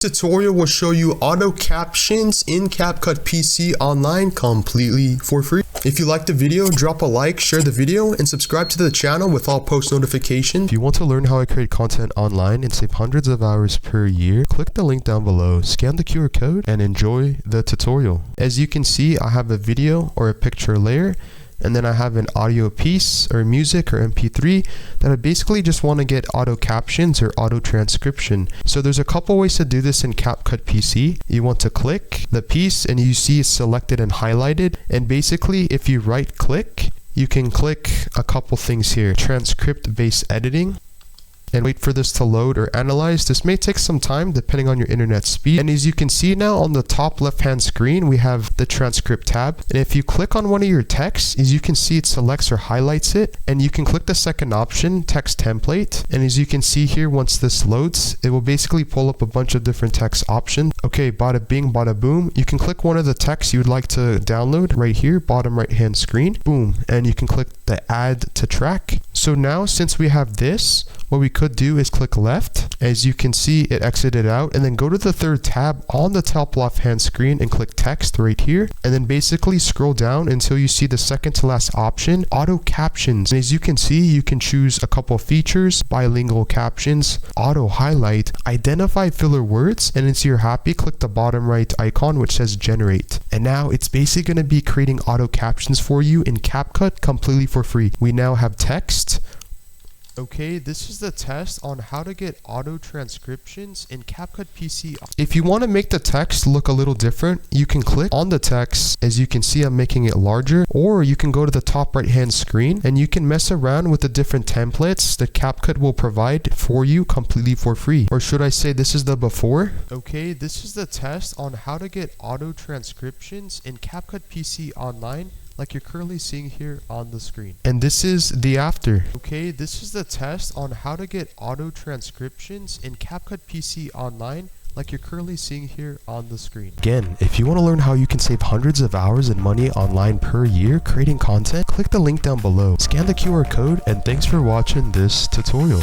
Tutorial will show you auto captions in Capcut PC online completely for free. If you liked the video, drop a like, share the video, and subscribe to the channel with all post notifications. If you want to learn how I create content online and save hundreds of hours per year, click the link down below, scan the QR code, and enjoy the tutorial. As you can see, I have a video or a picture layer, and then I have an audio piece or music or MP3 that I basically just want to get auto captions or auto transcription. So there's a couple ways to do this in Capcut PC. You want to click the piece and you see it's selected and highlighted. And basically if you right click, you can click a couple things here. Transcript based editing. And wait for this to load or analyze. This may take some time depending on your internet speed. And as you can see now on the top left hand screen, we have the transcript tab. And if you click on one of your texts, as you can see, it selects or highlights it. And you can click the second option, text template. And as you can see here, once this loads, it will basically pull up a bunch of different text options. Okay, bada bing, bada boom. You can click one of the texts you would like to download right here, bottom right hand screen. Boom. And you can click the add to track. So now since we have this, what we could do is click left. As you can see, it exited out, and then go to the third tab on the top left hand screen and click text right here, and then basically scroll down until you see the second to last option, auto captions. And as you can see, you can choose a couple features, bilingual captions, auto highlight, identify filler words, and once you're happy, click the bottom right icon which says generate. And now it's basically going to be creating auto captions for you in Capcut completely for free. We now have text. Okay, this is the test on how to get auto transcriptions in Capcut PC. If you want to make the text look a little different, you can click on the text. As you can see, I'm making it larger, or you can go to the top right hand screen and you can mess around with the different templates that Capcut will provide for you completely for free. Or should I say this is the before? Okay, this is the test on how to get auto transcriptions in Capcut PC online, like you're currently seeing here on the screen. And this is the after. Okay, this is the test on how to get auto transcriptions in Capcut PC online, like you're currently seeing here on the screen. Again, if you want to learn how you can save hundreds of hours and money online per year creating content, click the link down below, scan the QR code, and thanks for watching this tutorial.